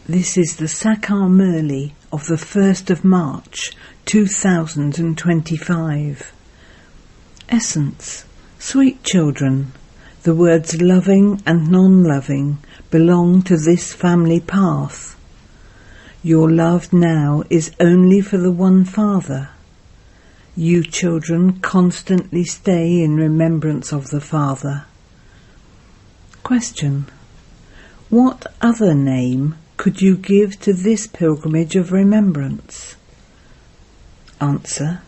This is the Sakar Murli of the 1st of March 2025. Essence. Sweet children, the words loving and non-loving belong to this family path. Your love now is only for the one Father. You children constantly stay in remembrance of the Father. Question. What other name could you give to this pilgrimage of remembrance? Answer.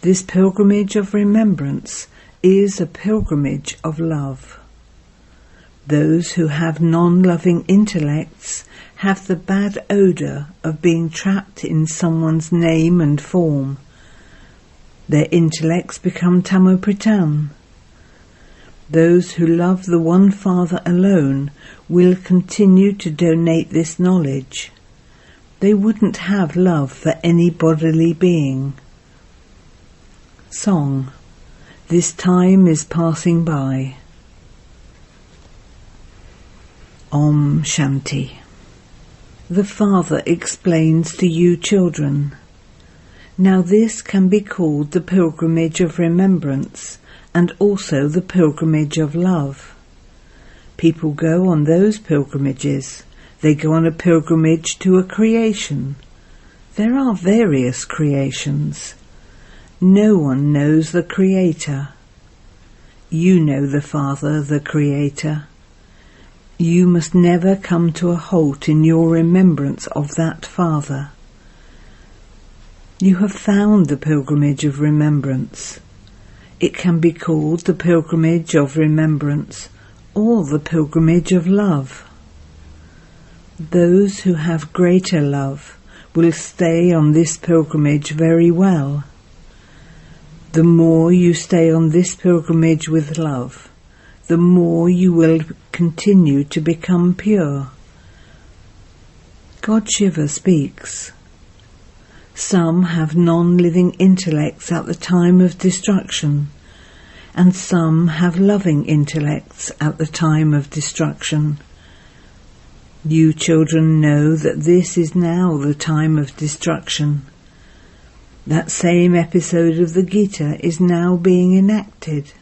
This pilgrimage of remembrance is a pilgrimage of love. Those who have non-loving intellects have the bad odour of being trapped in someone's name and form. Their intellects become tamopritan. Those who love the one Father alone will continue to donate this knowledge. They wouldn't have love for any bodily being. Song. This time is passing by. Om Shanti. The Father explains to you children. Now this can be called the pilgrimage of remembrance and also the pilgrimage of love. People go on those pilgrimages. They go on a pilgrimage to a creation. There are various creations. No one knows the Creator. You know the Father, the Creator. You must never come to a halt in your remembrance of that Father. You have found the pilgrimage of remembrance. It can be called the pilgrimage of remembrance or the pilgrimage of love. Those who have greater love will stay on this pilgrimage very well. The more you stay on this pilgrimage with love, the more you will continue to become pure. God Shiva speaks. Some have non-living intellects at the time of destruction, and some have loving intellects at the time of destruction. You children know that this is now the time of destruction. That same episode of the Gita is now being enacted.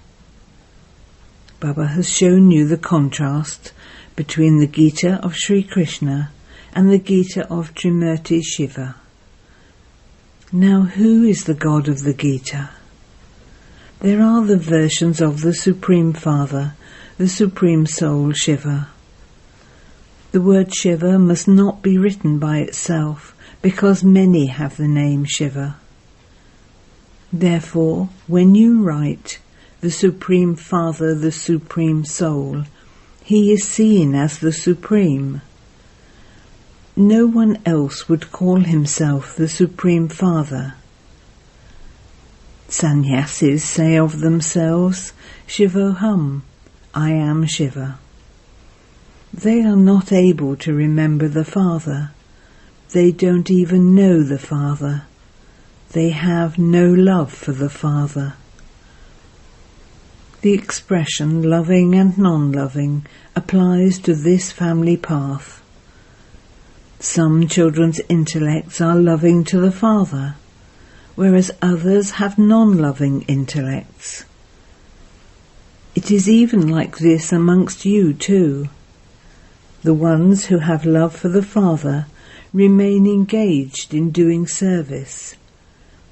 Baba has shown you the contrast between the Gita of Sri Krishna and the Gita of Trimurti Shiva. Now who is the God of the Gita? There are the versions of the Supreme Father, the Supreme Soul Shiva. The word Shiva must not be written by itself because many have the name Shiva. Therefore, when you write the Supreme Father, the Supreme Soul, he is seen as the Supreme. No one else would call himself the Supreme Father. Sannyasis say of themselves, Shivoham, I am Shiva. They are not able to remember the Father. They don't even know the Father. They have no love for the Father. The expression loving and non-loving applies to this family path. Some children's intellects are loving to the Father, whereas others have non-loving intellects. It is even like this amongst you too. The ones who have love for the Father remain engaged in doing service.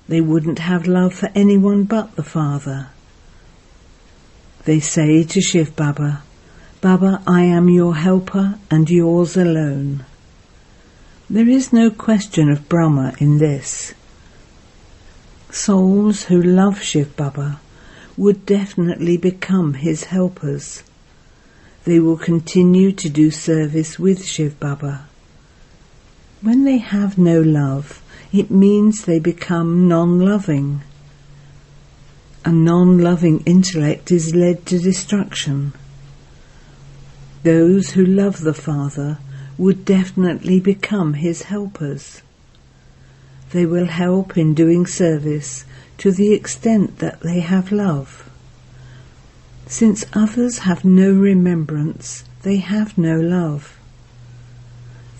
They wouldn't have love for anyone but the Father. They say to Shiv Baba, Baba, I am your helper and yours alone. There is no question of Brahma in this. Souls who love Shiv Baba would definitely become his helpers. They will continue to do service with Shiv Baba. When they have no love, it means they become non-loving. A non-loving intellect is led to destruction. Those who love the Father would definitely become his helpers. They will help in doing service to the extent that they have love. Since others have no remembrance, they have no love.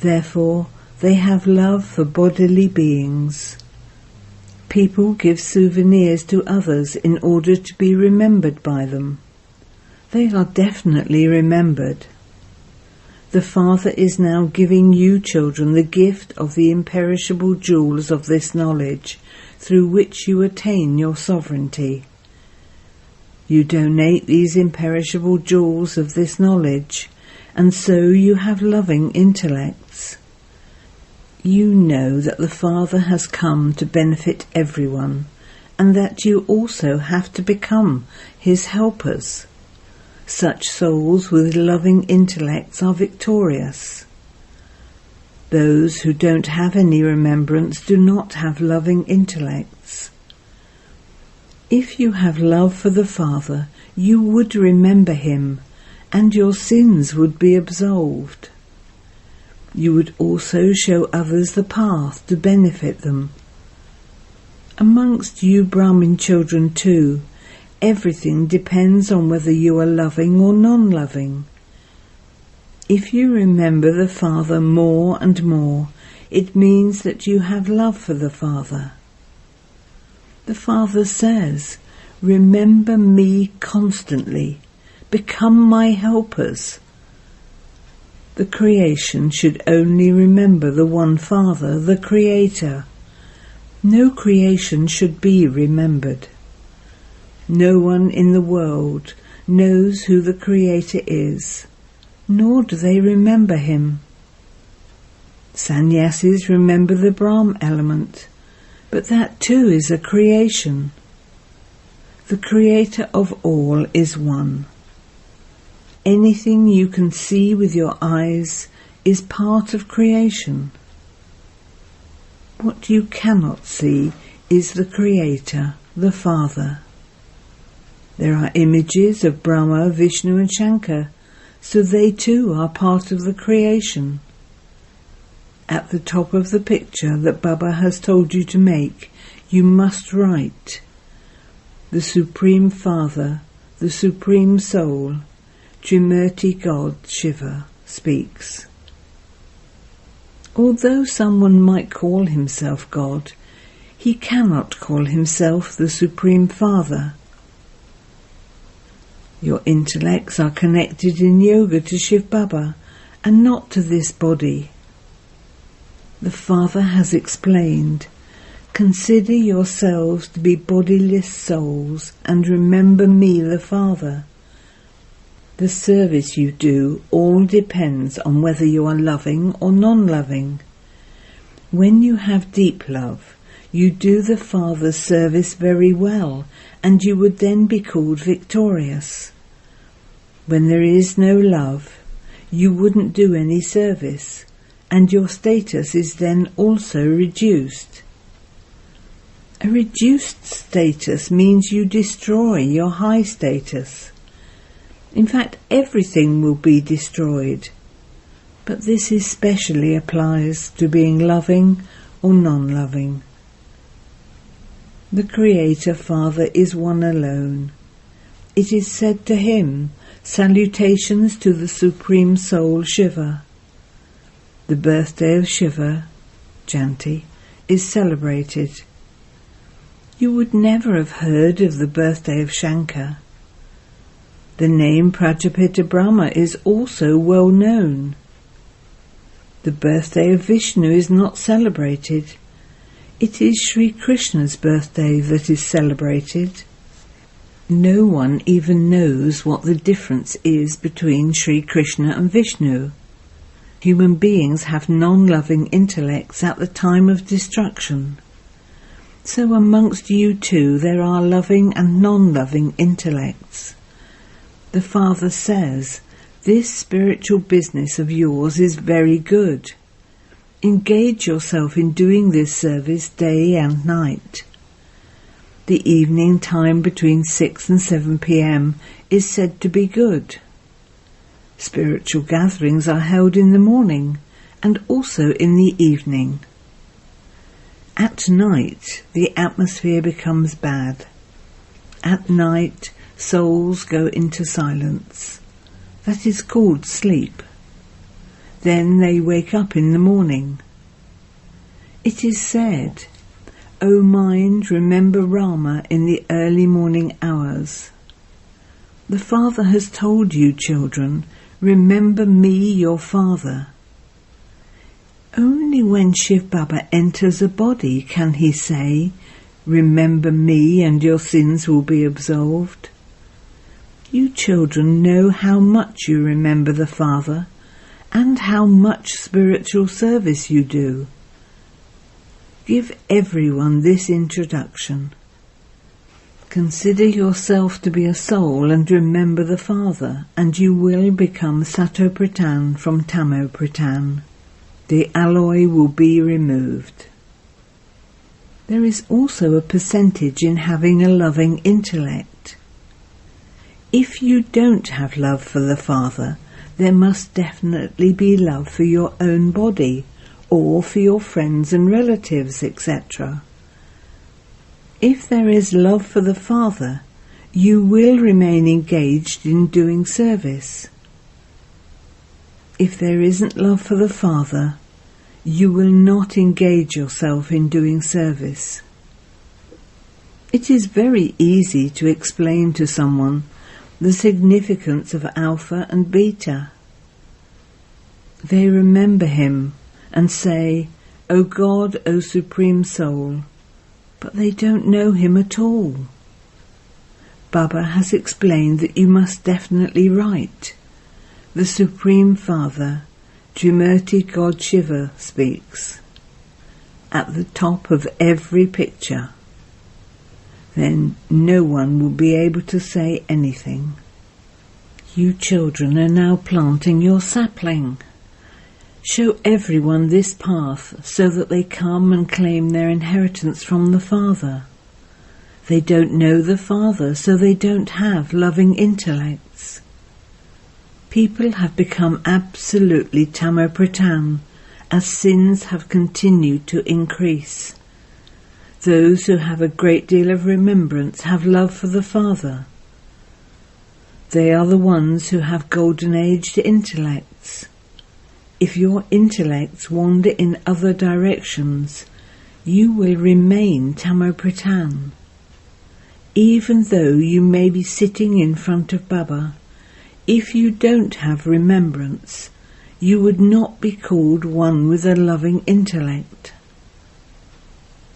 Therefore, they have love for bodily beings. People give souvenirs to others in order to be remembered by them. They are definitely remembered. The Father is now giving you children the gift of the imperishable jewels of this knowledge, through which you attain your sovereignty. You donate these imperishable jewels of this knowledge, and so you have loving intellects. You know that the Father has come to benefit everyone, and that you also have to become his helpers. Such souls with loving intellects are victorious. Those who don't have any remembrance do not have loving intellects. If you have love for the Father, you would remember him, and your sins would be absolved. You would also show others the path to benefit them. Amongst you Brahmin children too, everything depends on whether you are loving or non-loving. If you remember the Father more and more, it means that you have love for the Father. The Father says, "Remember me constantly. Become my helpers." The creation should only remember the one Father, the Creator. No creation should be remembered. No one in the world knows who the Creator is, nor do they remember him. Sannyasis remember the Brahm element, but that too is a creation. The Creator of all is one. Anything you can see with your eyes is part of creation. What you cannot see is the Creator, the Father. There are images of Brahma, Vishnu and Shankar, so they too are part of the creation. At the top of the picture that Baba has told you to make, you must write, "The Supreme Father, the Supreme Soul, Trimurti God Shiva speaks." Although someone might call himself God, he cannot call himself the Supreme Father. Your intellects are connected in yoga to Shiv Baba and not to this body. The Father has explained, "Consider yourselves to be bodiless souls and remember me, the Father." The service you do all depends on whether you are loving or non-loving. When you have deep love, you do the Father's service very well, and you would then be called victorious. When there is no love, you wouldn't do any service, and your status is then also reduced. A reduced status means you destroy your high status. In fact, everything will be destroyed, but this especially applies to being loving or non-loving. The Creator Father is one alone. It is said to him, "Salutations to the Supreme Soul Shiva." The birthday of Shiva, Shanti, is celebrated. You would never have heard of the birthday of Shankar. The name Prajapita Brahma is also well known. The birthday of Vishnu is not celebrated. It is Sri Krishna's birthday that is celebrated. No one even knows what the difference is between Sri Krishna and Vishnu. Human beings have non-loving intellects at the time of destruction. So amongst you too there are loving and non-loving intellects. The Father says, "This spiritual business of yours is very good. Engage yourself in doing this service day and night." The evening time between 6 and 7 p.m. is said to be good. Spiritual gatherings are held in the morning and also in the evening. At night, the atmosphere becomes bad. At night, souls go into silence. That is called sleep. Then they wake up in the morning. It is said, O mind, remember Rama in the early morning hours. The Father has told you, children, remember me, your Father. Only when Shiv Baba enters a body can he say, remember me and your sins will be absolved. You children know how much you remember the Father and how much spiritual service you do. Give everyone this introduction. Consider yourself to be a soul and remember the Father, and you will become Sato-Pradhan from Tamo-Pradhan. The alloy will be removed. There is also a percentage in having a loving intellect. If you don't have love for the Father, there must definitely be love for your own body, or for your friends and relatives, etc. If there is love for the Father, you will remain engaged in doing service. If there isn't love for the Father, you will not engage yourself in doing service. It is very easy to explain to someone the significance of Alpha and Beta. They remember him and say, O God, O Supreme Soul, but they don't know him at all. Baba has explained that you must definitely write. The Supreme Father, Trimurti God Shiva, speaks at the top of every picture. Then no one will be able to say anything. You children are now planting your sapling. Show everyone this path so that they come and claim their inheritance from the Father. They don't know the Father, so they don't have loving intellects. People have become absolutely Tamo-Pradhan as sins have continued to increase. Those who have a great deal of remembrance have love for the Father. They are the ones who have golden-aged intellects. If your intellects wander in other directions, you will remain Tamo-Pradhan. Even though you may be sitting in front of Baba, if you don't have remembrance, you would not be called one with a loving intellect.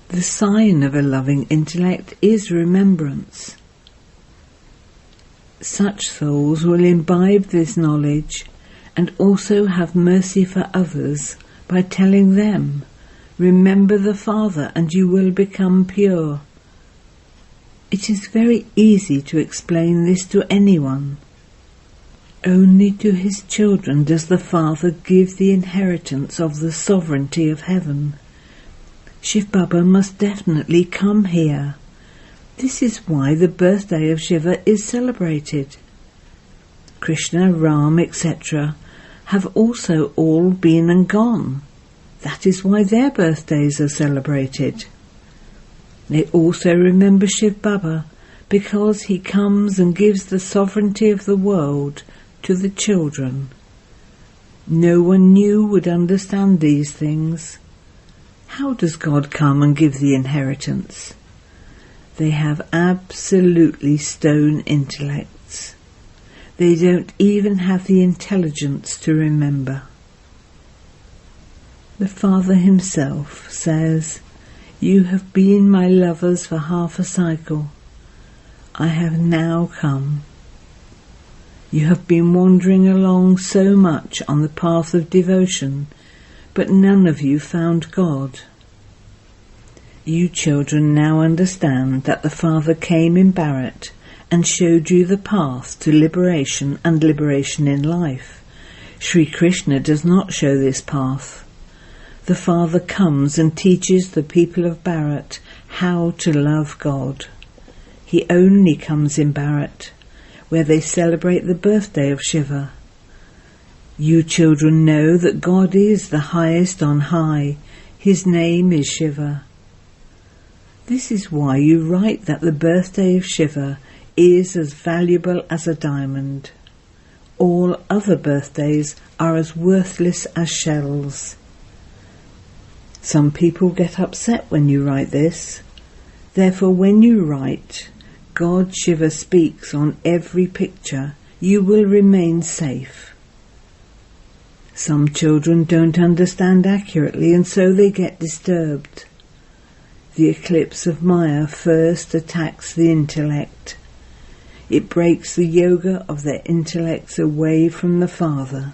The sign of a loving intellect is remembrance. Such souls will imbibe this knowledge and also have mercy for others by telling them, remember the Father and you will become pure. It is very easy to explain this to anyone. Only to his children does the Father give the inheritance of the sovereignty of heaven. Shiv Baba must definitely come here. This is why the birthday of Shiva is celebrated. Krishna, Ram, etc. have also all been and gone. That is why their birthdays are celebrated. They also remember Shiv Baba because he comes and gives the sovereignty of the world to the children. No one new would understand these things. How does God come and give the inheritance? They have absolutely stone intellects. They don't even have the intelligence to remember. The Father himself says, you have been my lovers for half a cycle. I have now come. You have been wandering along so much on the path of devotion, but none of you found God. You children now understand that the Father came in Bharat and showed you the path to liberation and liberation in life. Sri Krishna does not show this path. The Father comes and teaches the people of Bharat how to love God. He only comes in Bharat, where they celebrate the birthday of Shiva. You children know that God is the highest on high. His name is Shiva. This is why you write that the birthday of Shiva is as valuable as a diamond. All other birthdays are as worthless as shells. Some people get upset when you write this. Therefore, when you write, God Shiva speaks on every picture, you will remain safe. Some children don't understand accurately and so they get disturbed. The eclipse of Maya first attacks the intellect. It breaks the yoga of their intellects away from the Father.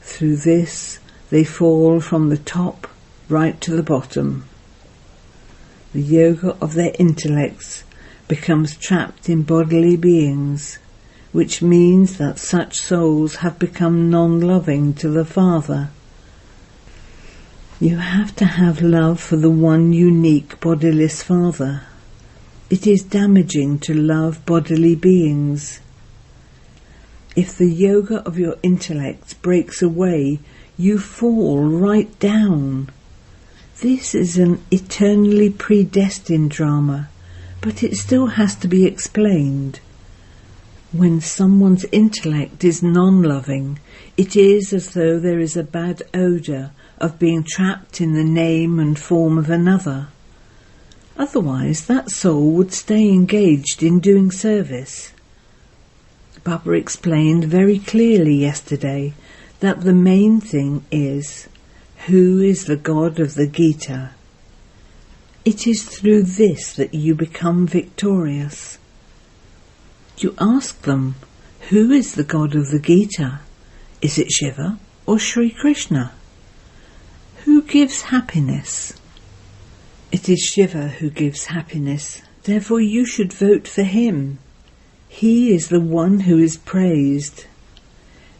Through this, they fall from the top right to the bottom. The yoga of their intellects becomes trapped in bodily beings, which means that such souls have become non-loving to the Father. You have to have love for the one unique bodiless Father. It is damaging to love bodily beings. If the yoga of your intellect breaks away, you fall right down. This is an eternally predestined drama, but it still has to be explained. When someone's intellect is non-loving, it is as though there is a bad odour of being trapped in the name and form of another. Otherwise, that soul would stay engaged in doing service. Baba explained very clearly yesterday that the main thing is, who is the God of the Gita? It is through this that you become victorious. You ask them, who is the God of the Gita? Is it Shiva or Sri Krishna? Who gives happiness? It is Shiva who gives happiness, therefore you should vote for him. He is the one who is praised.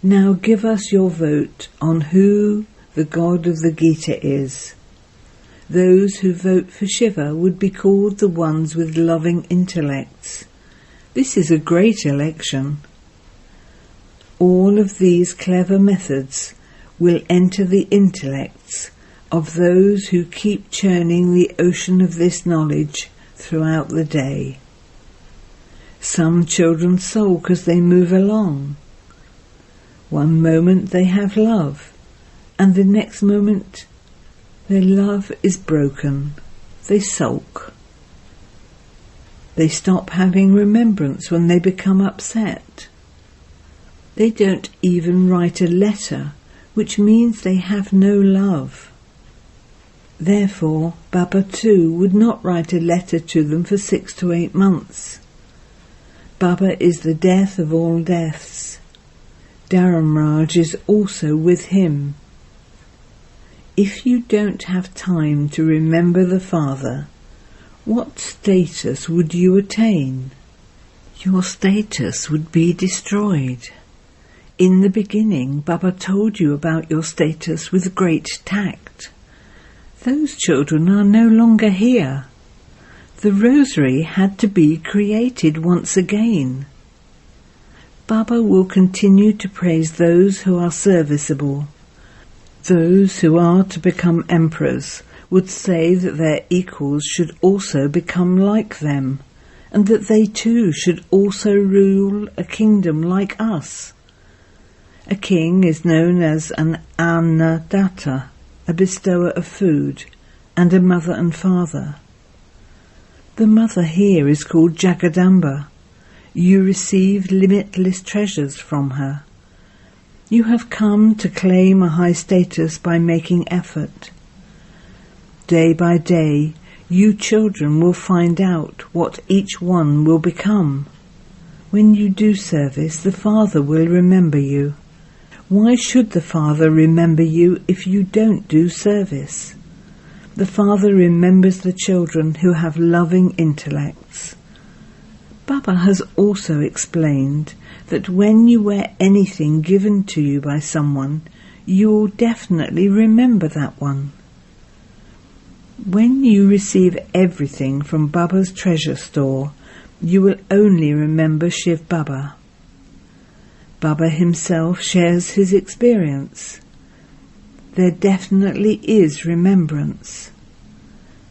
Now give us your vote on who the God of the Gita is. Those who vote for Shiva would be called the ones with loving intellects. This is a great election. All of these clever methods will enter the intellects of those who keep churning the ocean of this knowledge throughout the day. Some children sulk as they move along. One moment they have love, and the next moment their love is broken. They sulk. They stop having remembrance when they become upset. They don't even write a letter, which means they have no love. Therefore, Baba too would not write a letter to them for 6 to 8 months. Baba is the death of all deaths. Dharamraj is also with him. If you don't have time to remember the Father, what status would you attain? Your status would be destroyed. In the beginning, Baba told you about your status with great tact. Those children are no longer here. The rosary had to be created once again. Baba will continue to praise those who are serviceable. Those who are to become emperors would say that their equals should also become like them, and that they too should also rule a kingdom like us. A king is known as an annadatta, a bestower of food, and a mother and father. The mother here is called Jagadamba. You receive limitless treasures from her. You have come to claim a high status by making effort. Day by day, you children will find out what each one will become. When you do service, the Father will remember you. Why should the Father remember you if you don't do service? The Father remembers the children who have loving intellects. Baba has also explained that when you wear anything given to you by someone, you will definitely remember that one. When you receive everything from Baba's treasure store, you will only remember Shiv Baba. Baba himself shares his experience. There definitely is remembrance.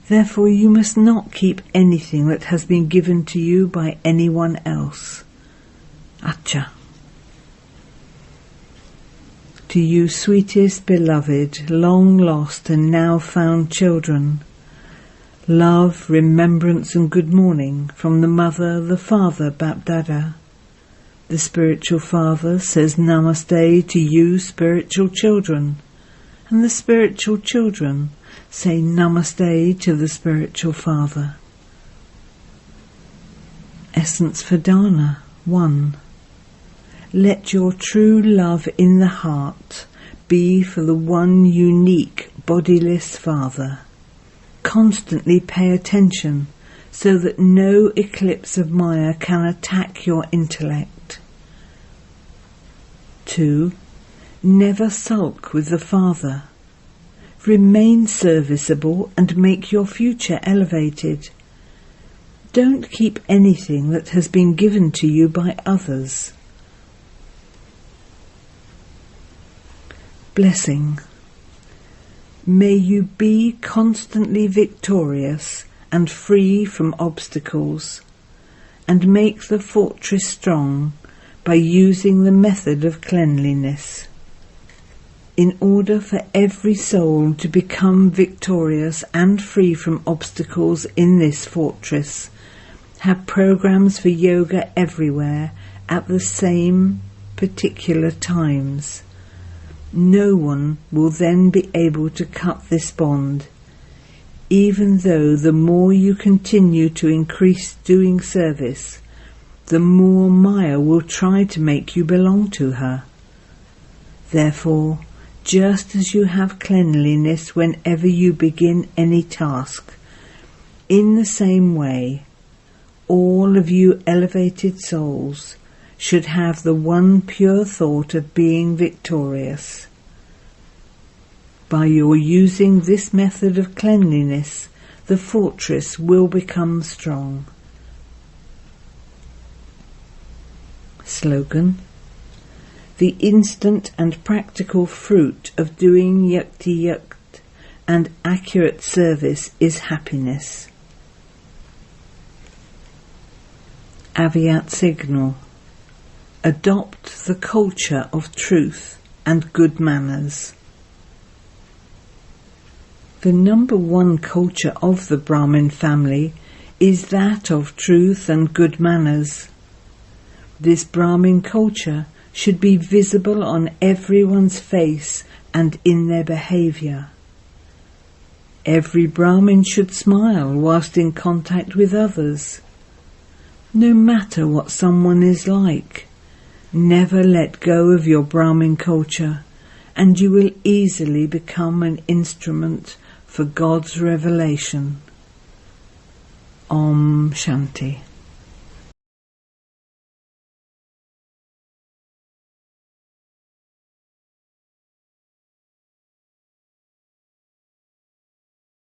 Therefore you must not keep anything that has been given to you by anyone else. Acha. To you sweetest beloved, long lost and now found children, love, remembrance and good morning from the Mother, the Father, Bapdada. The spiritual father says namaste to you spiritual children, and the spiritual children say namaste to the spiritual father. Essence for Dana 1. Let your true love in the heart be for the one unique bodiless Father. Constantly pay attention so that no eclipse of Maya can attack your intellect. 2. Never sulk with the Father. Remain serviceable and make your future elevated. Don't keep anything that has been given to you by others. Blessing. May you be constantly victorious and free from obstacles, and make the fortress strong by using the method of cleanliness. In order for every soul to become victorious and free from obstacles in this fortress, have programs for yoga everywhere at the same particular times. No one will then be able to cut this bond, even though the more you continue to increase doing service, the more Maya will try to make you belong to her. Therefore, just as you have cleanliness whenever you begin any task, in the same way, all of you elevated souls should have the one pure thought of being victorious. By your using this method of cleanliness, the fortress will become strong. Slogan. The instant and practical fruit of doing yukti yukt and accurate service is happiness. Aviat signal. Adopt the culture of truth and good manners. The number one culture of the Brahmin family is that of truth and good manners. This Brahmin culture should be visible on everyone's face and in their behaviour. Every Brahmin should smile whilst in contact with others. No matter what someone is like, never let go of your Brahmin culture, and you will easily become an instrument for God's revelation. Om Shanti.